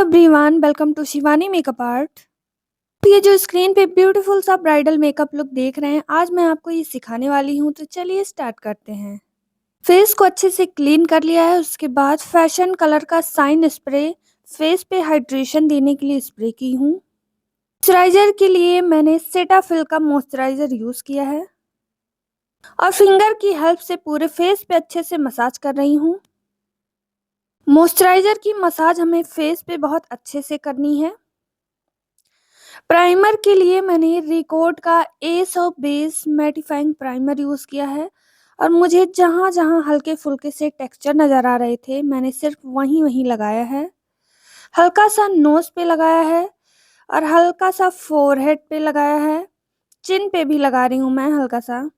Everyone, welcome to Shivani makeup art. ये जो screen पे ब्यूटीफुल सा ब्राइडल मेकअप लुक देख रहे हैं, आज मैं आपको ये सिखाने वाली हूँ। तो चलिए स्टार्ट करते हैं। फेस को अच्छे से क्लीन कर लिया है। उसके बाद फैशन कलर का साइन स्प्रे फेस पे हाइड्रेशन देने के लिए स्प्रे की हूँ। मॉइस्चराइजर के लिए मैंने सेटाफिल का मॉइस्चराइजर यूज किया है और फिंगर की हेल्प से पूरे फेस पे अच्छे से मसाज कर रही हूँ। मॉइस्चराइजर की मसाज हमें फेस पे बहुत अच्छे से करनी है। प्राइमर के लिए मैंने रिकोड का S of base mattifying primer use किया है और मुझे जहाँ जहाँ हल्के फुल्के से टेक्सचर नज़र आ रहे थे, मैंने सिर्फ वहीं वहीं लगाया है। हल्का सा नोज़ पे लगाया है और हल्का सा फोरहेड पे लगाया है। चिन पे भी लगा रही हूँ मैं हल्का सा।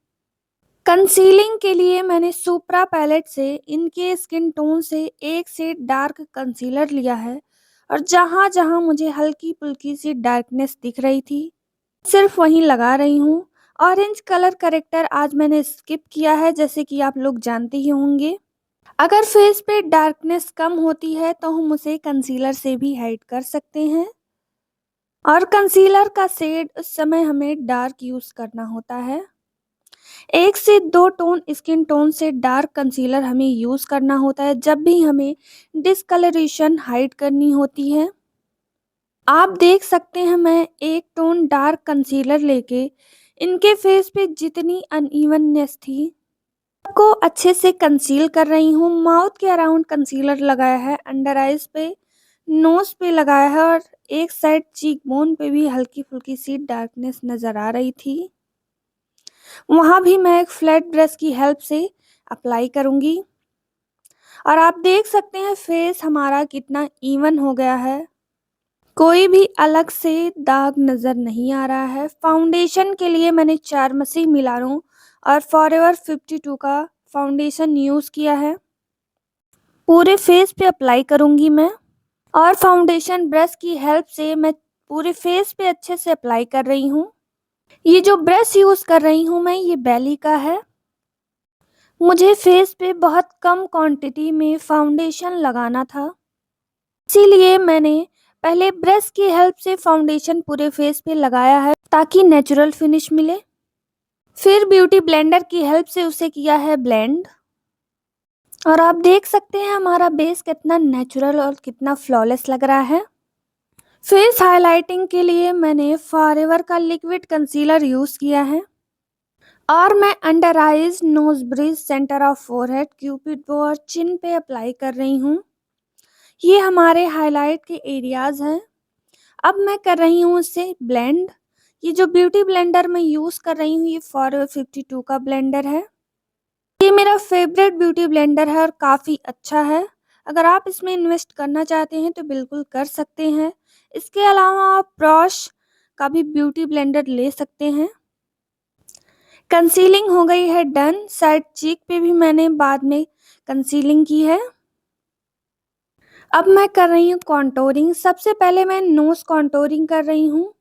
कंसीलिंग के लिए मैंने सुप्रा पैलेट से इनके स्किन टोन से एक से डार्क कंसीलर लिया है और जहाँ जहाँ मुझे हल्की फुल्की सी डार्कनेस दिख रही थी, सिर्फ वहीं लगा रही हूँ। ऑरेंज कलर करेक्टर आज मैंने स्किप किया है, जैसे कि आप लोग जानते ही होंगे। अगर फेस पे डार्कनेस कम होती है तो हम उसे कंसीलर से भी हाइड कर सकते हैं और कंसीलर का शेड उस समय हमें डार्क यूज़ करना होता है। 1 से 2 टोन स्किन टोन से डार्क कंसीलर हमें यूज़ करना होता है जब भी हमें डिस्कलरेशन हाइड करनी होती है। आप देख सकते हैं, मैं एक टोन डार्क कंसीलर लेके इनके फेस पे जितनी अनइवननेस थी सबको अच्छे से कंसील कर रही हूँ। माउथ के अराउंड कंसीलर लगाया है, अंडर आइज पे, नोज पे लगाया है और एक साइड चीक बोन पे भी हल्की फुल्की सी डार्कनेस नज़र आ रही थी। वहाँ भी मैं एक फ्लैट ब्रश की हेल्प से अप्लाई करूँगी और आप देख सकते हैं फेस हमारा कितना इवन हो गया है। कोई भी अलग से दाग नज़र नहीं आ रहा है। फाउंडेशन के लिए मैंने चारमसी मिलानो और फॉरएवर 52 का फाउंडेशन यूज़ किया है। पूरे फेस पे अप्लाई करूँगी मैं और फाउंडेशन ब्रश की हेल्प से मैं पूरे फेस पे अच्छे से अप्लाई कर रही हूँ। ये जो ब्रश यूज़ कर रही हूँ मैं, ये बेली का है। मुझे फेस पे बहुत कम क्वांटिटी में फाउंडेशन लगाना था, इसीलिए मैंने पहले ब्रश की हेल्प से फाउंडेशन पूरे फेस पे लगाया है ताकि नेचुरल फिनिश मिले। फिर ब्यूटी ब्लेंडर की हेल्प से उसे किया है ब्लेंड और आप देख सकते हैं हमारा बेस कितना नेचुरल और कितना फ्लॉलेस लग रहा है। फेस हाइलाइटिंग के लिए मैंने फॉरएवर का लिक्विड कंसीलर यूज़ किया है और मैं under eyes, nose bridge, centre of forehead, cupid bow और चिन पे अप्लाई कर रही हूँ। ये हमारे हाईलाइट के एरियाज़ हैं। अब मैं कर रही हूँ इससे ब्लेंड। ये जो ब्यूटी ब्लेंडर मैं यूज़ कर रही हूँ, ये फॉरएवर 52 का ब्लेंडर है। ये मेरा फेवरेट ब्यूटी ब्लेंडर है और काफ़ी अच्छा है। अगर आप इसमें इन्वेस्ट करना चाहते हैं तो बिल्कुल कर सकते हैं। इसके अलावा आप ब्रश का भी ब्यूटी ब्लेंडर ले सकते हैं। कंसीलिंग हो गई है डन। साइड चीक पे भी मैंने बाद में कंसीलिंग की है। अब मैं कर रही हूँ कॉन्टोरिंग। सबसे पहले मैं नोज कॉन्टोरिंग कर रही हूँ,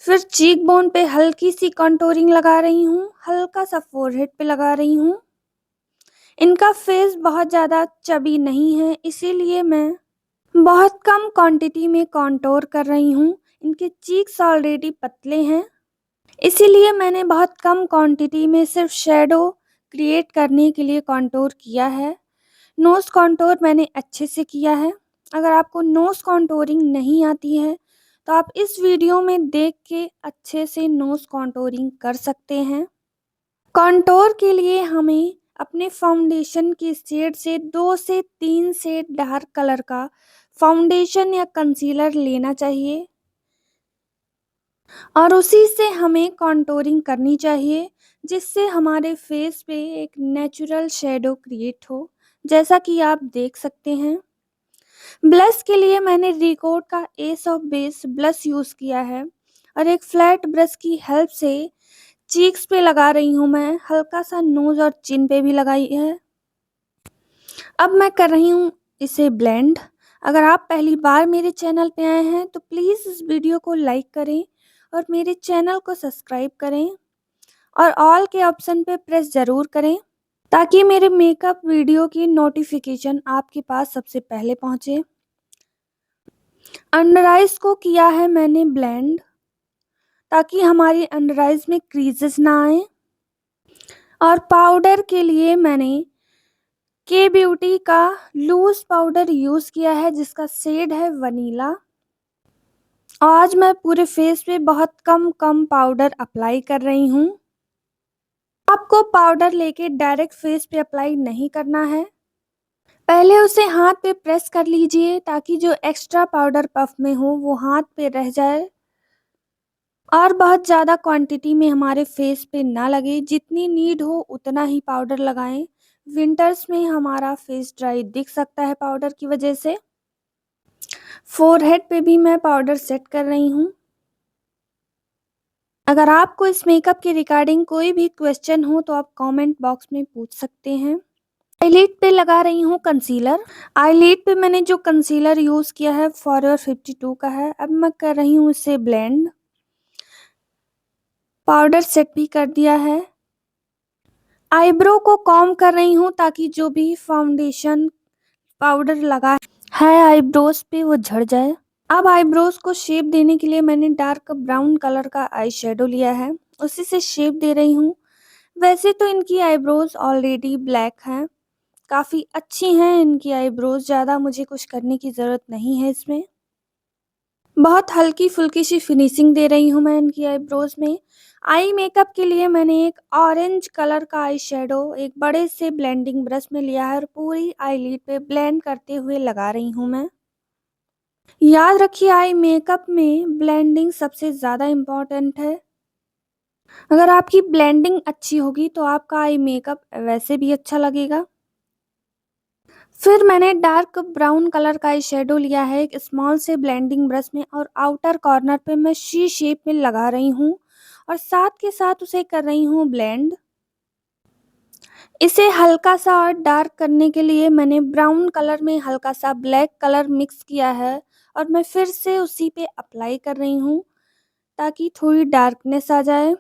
फिर चीक बोन पे हल्की सी कॉन्टोरिंग लगा रही हूँ, हल्का सा फोरहेड पे लगा रही हूँ। इनका फेस बहुत ज़्यादा चबी नहीं है, इसीलिए मैं बहुत कम क्वांटिटी में कॉन्टोर कर रही हूँ। इनके चीक्स ऑलरेडी पतले हैं, इसीलिए मैंने बहुत कम क्वांटिटी में सिर्फ शेडो क्रिएट करने के लिए कॉन्टोर किया है। नोज़ कॉन्टोर मैंने अच्छे से किया है। अगर आपको नोज़ कॉन्टोरिंग नहीं आती है तो आप इस वीडियो में देख के अच्छे से नोज़ कॉन्टोरिंग कर सकते हैं। कॉन्टोर के लिए हमें अपने फाउंडेशन के शेड से 2 से 3 शेड डार्क कलर का फाउंडेशन या कंसीलर लेना चाहिए और उसी से हमें कॉन्टोरिंग करनी चाहिए, जिससे हमारे फेस पे एक नेचुरल शेडो क्रिएट हो, जैसा कि आप देख सकते हैं। ब्लश के लिए मैंने रिकोड का S of base blush use किया है और एक फ्लैट ब्रश की हेल्प से चीक्स पे लगा रही हूँ मैं, हल्का सा नोज़ और चिन पे भी लगाई है। अब मैं कर रही हूँ इसे ब्लेंड। अगर आप पहली बार मेरे चैनल पे आए हैं तो प्लीज़ इस वीडियो को लाइक करें और मेरे चैनल को सब्सक्राइब करें और ऑल के ऑप्शन पे प्रेस ज़रूर करें ताकि मेरे मेकअप वीडियो की नोटिफिकेशन आपके पास सबसे पहले पहुँचे। अंडर आइज़ को किया है मैंने ब्लेंड, ताकि हमारी अंडर आइज़ में क्रीजेस ना आए। और पाउडर के लिए मैंने के ब्यूटी का लूज़ पाउडर यूज़ किया है, जिसका शेड है वनीला। आज मैं पूरे फेस पे बहुत कम पाउडर अप्लाई कर रही हूँ। आपको पाउडर लेके डायरेक्ट फेस पे अप्लाई नहीं करना है। पहले उसे हाथ पे प्रेस कर लीजिए, ताकि जो एक्स्ट्रा पाउडर पफ में हो वो हाथ पे रह जाए और बहुत ज़्यादा क्वांटिटी में हमारे फेस पे ना लगे। जितनी नीड हो उतना ही पाउडर लगाएं। विंटर्स में हमारा फेस ड्राई दिख सकता है पाउडर की वजह से। फोरहेड पे भी मैं पाउडर सेट कर रही हूँ। अगर आपको इस मेकअप के रिगार्डिंग कोई भी क्वेश्चन हो तो आप कमेंट बॉक्स में पूछ सकते हैं। आईलिड पे लगा रही हूँ कंसीलर। आईलिड पे मैंने जो कंसीलर यूज़ किया है फॉरएवर 52 का है। अब मैं कर रही हूँ इसे ब्लेंड। पाउडर सेट भी कर दिया है। आईब्रो को कॉम्ब कर रही हूँ, ताकि जो भी फाउंडेशन पाउडर लगा है आईब्रोज पे वो झड़ जाए। अब आईब्रोज को शेप देने के लिए मैंने डार्क ब्राउन कलर का आई शेडो लिया है, उसी से शेप दे रही हूँ। वैसे तो इनकी आईब्रोज ऑलरेडी ब्लैक हैं, काफ़ी अच्छी हैं इनकी आईब्रोज, ज़्यादा मुझे कुछ करने की ज़रूरत नहीं है इसमें। बहुत हल्की फुल्की सी फिनिशिंग दे रही हूँ मैं इनकी आईब्रोज में। आई मेकअप के लिए मैंने एक ऑरेंज कलर का आई शेडो एक बड़े से ब्लेंडिंग ब्रश में लिया है और पूरी आईलिड पे ब्लेंड करते हुए लगा रही हूँ मैं। याद रखिए, आई मेकअप में ब्लेंडिंग सबसे ज़्यादा इम्पॉर्टेंट है। अगर आपकी ब्लेंडिंग अच्छी होगी तो आपका आई मेकअप वैसे भी अच्छा लगेगा। फिर मैंने डार्क ब्राउन कलर का आई शेडो लिया है एक स्मॉल से ब्लेंडिंग ब्रश में और आउटर कॉर्नर पे मैं शी शेप में लगा रही हूँ और साथ के साथ उसे कर रही हूँ ब्लेंड। इसे हल्का सा और डार्क करने के लिए मैंने ब्राउन कलर में हल्का सा ब्लैक कलर मिक्स किया है और मैं फिर से उसी पे अप्लाई कर रही हूँ, ताकि थोड़ी डार्कनेस आ जाए।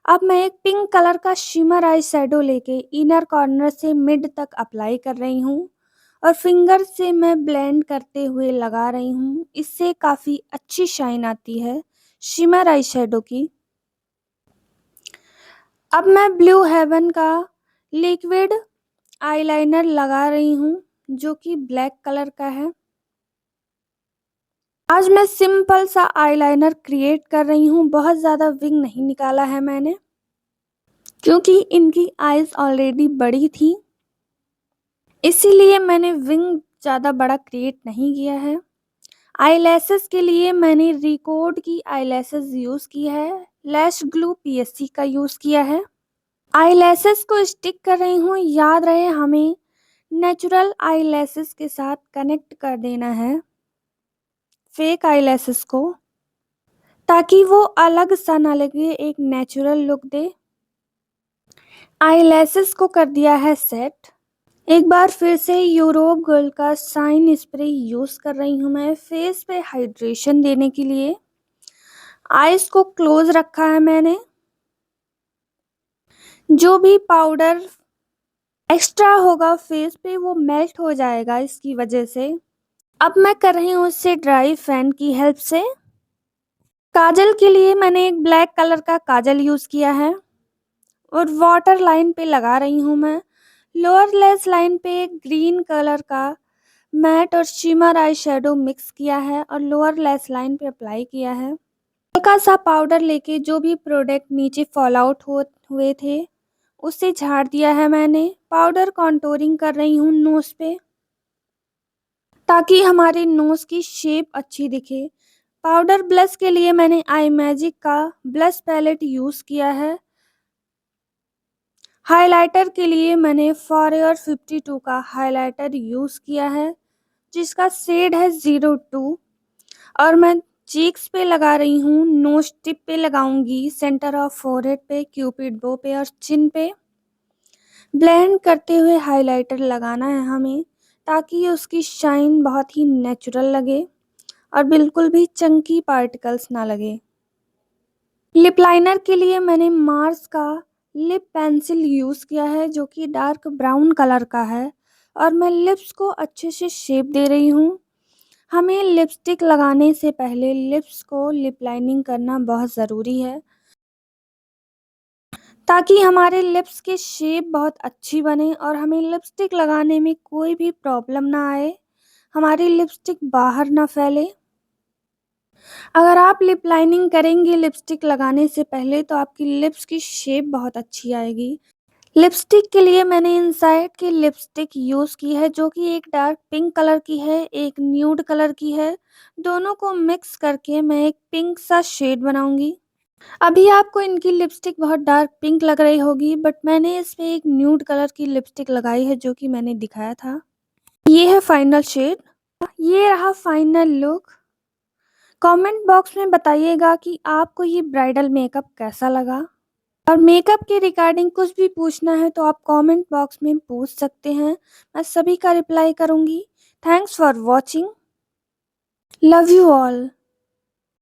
अब मैं एक पिंक कलर का शिमर आई शेडो लेके इनर कॉर्नर से मिड तक अप्लाई कर रही हूँ और फिंगर से मैं ब्लेंड करते हुए लगा रही हूँ। इससे काफ़ी अच्छी शाइन आती है शिमर आई शेडो की। अब मैं ब्लू हेवन का लिक्विड आईलाइनर लगा रही हूँ, जो कि ब्लैक कलर का है। आज मैं सिंपल सा आईलाइनर क्रिएट कर रही हूँ, बहुत ज़्यादा विंग नहीं निकाला है मैंने, क्योंकि इनकी आईज ऑलरेडी बड़ी थी, इसीलिए मैंने विंग ज़्यादा बड़ा क्रिएट नहीं किया है। आईलैशेस के लिए मैंने रिकॉर्ड की आईलैशेस यूज़ की है, लैश ग्लू पीएससी का यूज़ किया है। आईलैशेस को स्टिक कर रही हूँ। याद रहे हमें नेचुरल आईलैशेस के साथ कनेक्ट कर देना है फेक आईलैशेस को, ताकि वो अलग सा ना लगे, एक नेचुरल लुक दे। आईलैशेस को कर दिया है सेट। एक बार फिर से यूरोप गर्ल का शाइन स्प्रे यूज़ कर रही हूँ मैं फेस पे हाइड्रेशन देने के लिए। आईज को क्लोज रखा है मैंने। जो भी पाउडर एक्स्ट्रा होगा फेस पे वो मेल्ट हो जाएगा इसकी वजह से। अब मैं कर रही हूँ इससे ड्राई फैन की हेल्प से। काजल के लिए मैंने एक ब्लैक कलर का काजल यूज़ किया है और वाटर लाइन पे लगा रही हूँ मैं। लोअर लेस लाइन पे एक ग्रीन कलर का मैट और शिमर आई शेडो मिक्स किया है और लोअर लेस लाइन पे अप्लाई किया है। हल्का सा पाउडर लेके जो भी प्रोडक्ट नीचे फॉल आउट हुए थे उसे झाड़ दिया है मैंने। पाउडर कॉन्टोरिंग कर रही हूँ नोज पे, ताकि हमारे नोज की शेप अच्छी दिखे। पाउडर ब्लश के लिए मैंने आई मैजिक का ब्लश पैलेट यूज़ किया है। हाइलाइटर के लिए मैंने फॉरएवर 52 का हाइलाइटर यूज़ किया है, जिसका शेड है 02 और मैं चीक्स पे लगा रही हूँ, नोज टिप पे लगाऊंगी, सेंटर ऑफ फोरहेड पे, क्यूपिड बो पे और चिन पे। ब्लेंड करते हुए हाइलाइटर लगाना है हमें, ताकि उसकी शाइन बहुत ही नेचुरल लगे और बिल्कुल भी चंकी पार्टिकल्स ना लगे। लिप लाइनर के लिए मैंने मार्स का लिप पेंसिल यूज़ किया है, जो कि डार्क ब्राउन कलर का है और मैं लिप्स को अच्छे से शेप दे रही हूँ। हमें लिपस्टिक लगाने से पहले लिप्स को लिप लाइनिंग करना बहुत ज़रूरी है, ताकि हमारे लिप्स की शेप बहुत अच्छी बने और हमें लिपस्टिक लगाने में कोई भी प्रॉब्लम ना आए, हमारी लिपस्टिक बाहर ना फैले। अगर आप लिप लाइनिंग करेंगे लिपस्टिक लगाने से पहले तो आपकी लिप्स की शेप बहुत अच्छी आएगी। लिपस्टिक के लिए मैंने इनसाइड की लिपस्टिक यूज़ की है, जो कि एक डार्क पिंक कलर की है, एक न्यूड कलर की है। दोनों को मिक्स करके मैं एक पिंक सा शेड बनाऊँगी। अभी आपको इनकी लिपस्टिक बहुत डार्क पिंक लग रही होगी, बट मैंने इसमें एक न्यूड कलर की लिपस्टिक लगाई है, जो कि मैंने दिखाया था। ये है फाइनल शेड। ये रहा फाइनल लुक। कमेंट बॉक्स में बताइएगा कि आपको ये ब्राइडल मेकअप कैसा लगा। और मेकअप के रिगार्डिंग कुछ भी पूछना है तो आप कमेंट बॉक्स में पूछ सकते हैं, मैं सभी का रिप्लाई करूँगी। Thanks for watching. Love you all.